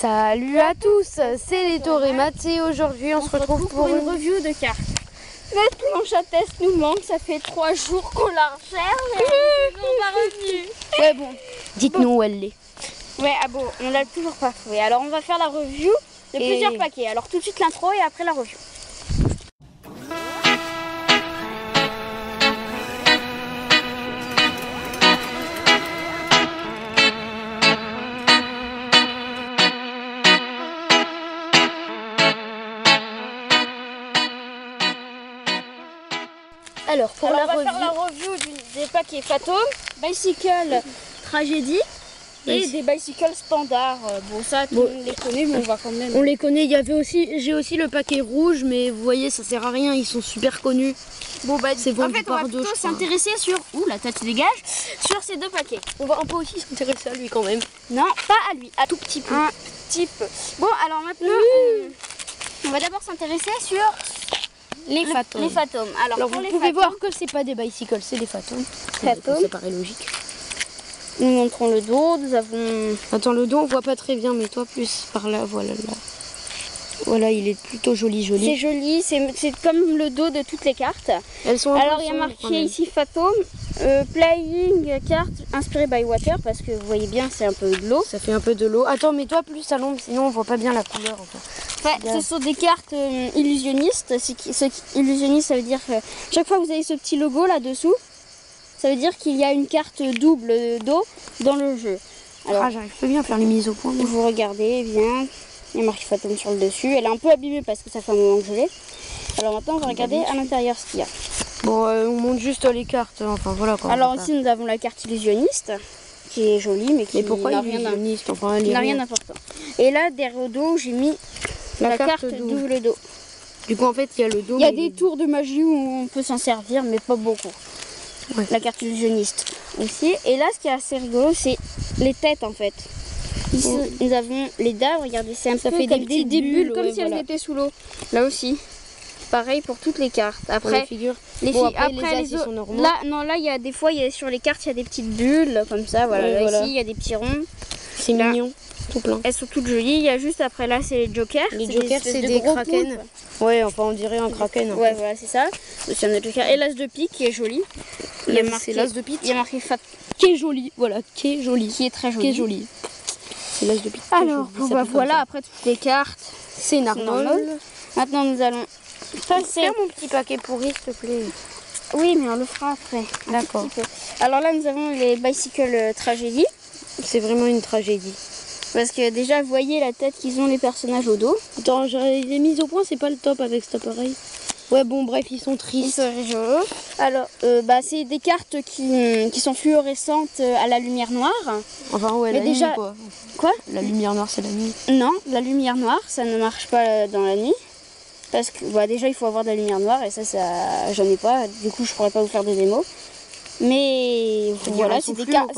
Salut à tous, c'est les Torémates et aujourd'hui on se retrouve pour une review de cartes. Notre planche à test nous manque, ça fait 3 jours qu'on la recherche mais on n'est pas revenu. Ouais bon, dites-nous où elle est. Ouais, ah bon, on l'a toujours pas trouvé. Alors on va faire la review de plusieurs paquets. Alors tout de suite l'intro et après la review. Alors pour on va review... faire la review des paquets Phantom, Bicycle Tragédie et des Bicycle Standard. Bon ça tout le monde les connaît mais on va quand même... On les connaît, j'ai aussi le paquet rouge mais vous voyez ça sert à rien, ils sont super connus. Bon bah c'est en fait on va plutôt s'intéresser sur... Ouh la tête dégage. Sur ces deux paquets. On va un peu aussi s'intéresser à lui quand même. Non, pas à lui, à tout petit peu. Un petit peu. Bon alors maintenant on va d'abord s'intéresser sur... Les Phantom. Les Phantom. Alors vous pouvez voir que c'est pas des bicycles, c'est des Phantom. Ça paraît logique. Nous montrons le dos, nous avons... Attends, le dos on voit pas très bien, mais toi plus par là, voilà là. Voilà, il est plutôt joli. C'est joli, c'est comme le dos de toutes les cartes. Elles sont alors il y a marqué ici Phantom, Playing carte inspirée by water, parce que vous voyez bien c'est un peu de l'eau. Ça fait un peu de l'eau. Attends, mets-toi plus à l'ombre, sinon on voit pas bien la couleur. Ouais, ce sont des cartes illusionnistes. Illusionniste, ça veut dire que chaque fois que vous avez ce petit logo là-dessous, ça veut dire qu'il y a une carte double d'eau dans le jeu. Alors, j'arrive pas bien à faire les mises au point. Moi. Vous regardez bien, il y a marqué Phantom sur le dessus. Elle est un peu abîmée parce que ça fait un moment que je l'ai. Alors maintenant, on va regarder à l'intérieur ce qu'il y a. Bon, on monte juste les cartes. Enfin voilà quoi. Alors ici, nous avons la carte illusionniste, qui est jolie, mais qui n'a rien d'important. Et là, derrière le dos, j'ai mis la carte double dos. Du coup, en fait, il y a le dos. Il y a des tours de magie où on peut s'en servir, mais pas beaucoup. Ouais. La carte illusionniste aussi. Et là, ce qui est assez rigolo, c'est les têtes en fait. Ici, nous avons les dames. Regardez, c'est un peu fait comme des bulles, comme si elles étaient sous l'eau. Là aussi. Pareil pour toutes les cartes. Après, les figures. Les autres. Là, il y a des fois, sur les cartes, il y a des petites bulles comme ça. Voilà. Là, ici, il y a des petits ronds. C'est mignon. Tout plein. Elles sont toutes jolies. Il y a juste après là, c'est les jokers. Les jokers, c'est des kraken. Ouais, enfin on dirait un kraken. Ouais, voilà, c'est ça. C'est un joker. Et l'as de pique qui est joli. C'est l'as de pique. Il y a marqué qui est joli. Voilà, qui est joli. Qui est très joli. Qui est joli. C'est l'as de pique. Alors, voilà, après toutes les cartes, c'est normal. Maintenant, nous allons passer. Fais mon petit paquet pourri, s'il te plaît. Oui, mais on le fera après. D'accord. Alors là, nous avons les Bicycle Tragédie. C'est vraiment une tragédie. Parce que déjà, vous voyez la tête qu'ils ont les personnages au dos. Attends, les mises au point, c'est pas le top avec cet appareil. Ouais, bon, bref, ils sont tristes. Ils sont rigolos. Alors, c'est des cartes qui sont fluorescentes à la lumière noire. Enfin, ouais, mais la déjà... nuit, quoi. Quoi? La lumière noire, c'est la nuit. Non, la lumière noire, ça ne marche pas dans la nuit. Parce que déjà, il faut avoir de la lumière noire et ça j'en ai pas. Du coup, je pourrais pas vous faire de démo. Mais voilà, c'est des cartes.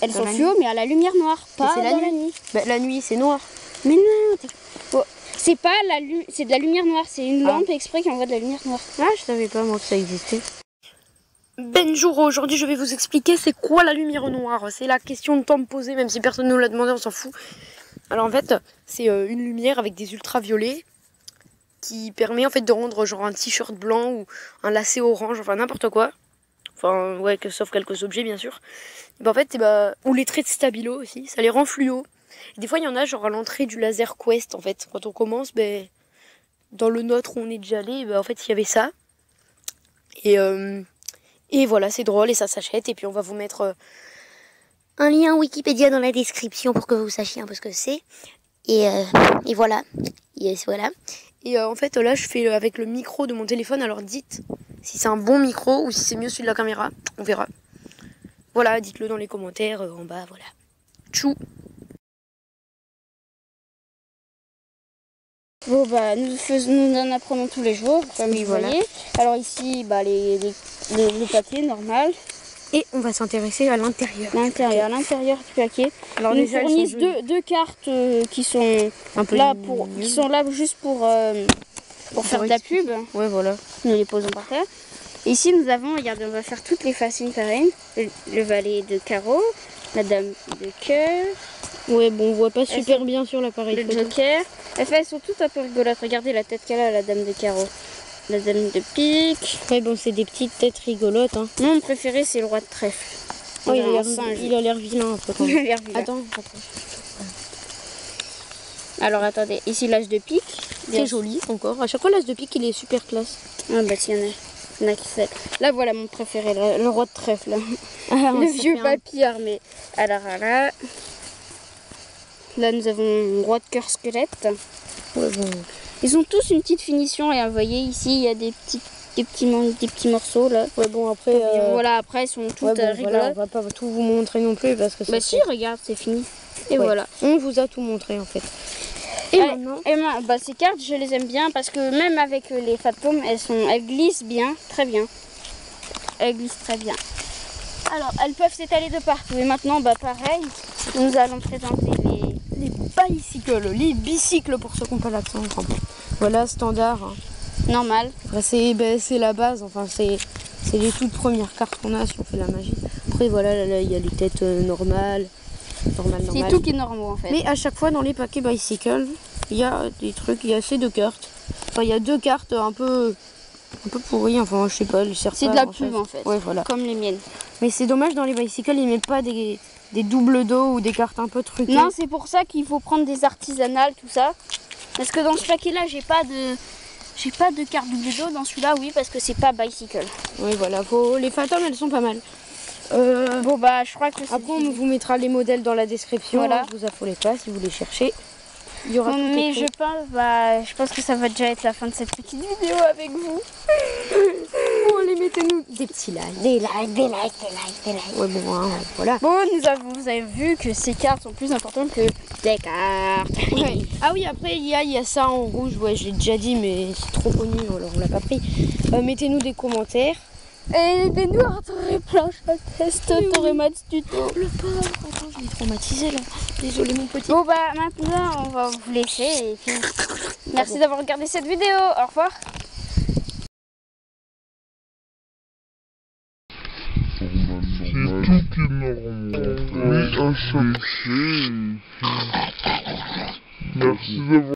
Elles sont fluo, mais à la lumière noire, pas dans la nuit. Bah, la nuit, c'est noir. Mais non, c'est pas c'est de la lumière noire, c'est une lampe exprès qui envoie de la lumière noire. Ah, je savais pas moi que ça existait. Bonjour, aujourd'hui je vais vous expliquer c'est quoi la lumière noire. C'est la question de temps me poser, même si personne ne nous l'a demandé, on s'en fout. Alors en fait, c'est une lumière avec des ultraviolets qui permet en fait de rendre genre un t-shirt blanc ou un lacet orange, enfin n'importe quoi. Enfin ouais, sauf quelques objets bien sûr. Et ben, en fait, ou les traits de stabilo aussi, ça les rend fluo. Et des fois il y en a genre à l'entrée du laser quest en fait. Quand on commence, dans le nôtre où on est déjà allé, en fait il y avait ça. Et voilà, c'est drôle et ça s'achète. Et puis on va vous mettre un lien Wikipédia dans la description pour que vous sachiez un peu ce que c'est. Et voilà. Yes, voilà. Et en fait là je fais avec le micro de mon téléphone. Alors dites si c'est un bon micro ou si c'est mieux celui de la caméra. On verra. Voilà, dites-le dans les commentaires en bas, voilà. Tchou. Bon nous en apprenons tous les jours, comme vous voyez. Alors ici, le papier normal. Et on va s'intéresser à l'intérieur. L'intérieur du paquet. Alors ils nous fournissent deux cartes qui sont là juste pour faire de la pub. Ouais, voilà. Nous les posons par terre. Ici nous avons, regardez, on va faire toutes les faces une par une. Le valet de carreau, la dame de cœur, Ouais, bon, on voit pas super bien sur l'appareil Le photo. Joker. Elles sont toutes un peu rigolotes. Regardez la tête qu'elle a, la dame de carreau. La dame de pique. Ouais, bon, c'est des petites têtes rigolotes. Hein. Mon préféré, c'est le roi de trèfle. Oh, il a l'air vilain un peu quand même. Il a l'air vilain. Attends. Alors attendez, ici l'as de pique. C'est joli encore. À chaque fois, l'as de pique, il est super classe. Ah bah tiens, il y en a qui fait. Là voilà mon préféré, le roi de trèfle. Ah, le vieux papy armé. Alors là nous avons le roi de cœur squelette. Ouais, bon. Ils ont tous une petite finition et vous voyez ici il y a des petits morceaux là. Ouais, bon, après. Voilà, après elles sont toutes rigolotes. Voilà, on va pas tout vous montrer non plus parce que Bah si, regarde, c'est fini. Et ouais. voilà. On vous a tout montré en fait. Et maintenant bah, ces cartes, je les aime bien parce que même avec les fantômes, elles glissent bien, très bien. Elles glissent très bien. Alors, elles peuvent s'étaler de partout. Et maintenant, bah pareil, nous allons présenter les bicycles, les bicycles pour ceux qui n'ont pas l'accent. Enfin, voilà, standard. Hein. Normal. Après, c'est la base, enfin, c'est les toutes premières cartes qu'on a si on fait la magie. Après, voilà, là, il y a les têtes normales. C'est tout qui est normal en fait. Mais à chaque fois, dans les paquets bicycle, il y a des trucs, il y a ces deux cartes. Enfin, il y a deux cartes un peu pourries, enfin, je sais pas, elles servent pas. C'est de la pub en fait. Ouais, voilà. Comme les miennes. Mais c'est dommage, dans les bicycles, ils mettent pas des doubles dos ou des cartes un peu truquées. Non, c'est pour ça qu'il faut prendre des artisanales, tout ça. Parce que dans ce paquet-là, j'ai pas de carte double dos. Dans celui-là, oui, parce que c'est pas bicycle. Oui, voilà. Les fantômes, elles sont pas mal. Bon, bah, je crois que c'est... Après, on vous mettra les modèles dans la description. Voilà. Ne vous affolez pas si vous les cherchez. Il y aura tout mais écrit. je pense que ça va déjà être la fin de cette petite vidéo avec vous. Bon, allez, mettez-nous des petits likes. Des likes. Ouais, bon, hein, voilà. Bon, vous avez vu que ces cartes sont plus importantes que des cartes. Ouais. Ah oui, après, il y a ça en rouge. Ouais, j'ai déjà dit, mais c'est trop connu, alors on l'a pas pris. Mettez-nous des commentaires. Et aidez-nous à rentrer planche à test, t'aurais Maths tuto. Le pauvre, attends, je l'ai traumatisé là. Désolé mon petit. Bon bah maintenant on va vous laisser et puis merci d'avoir regardé cette vidéo. Au revoir. C'est tout qui est normal. Oui, à chaque fois. Merci d'avoir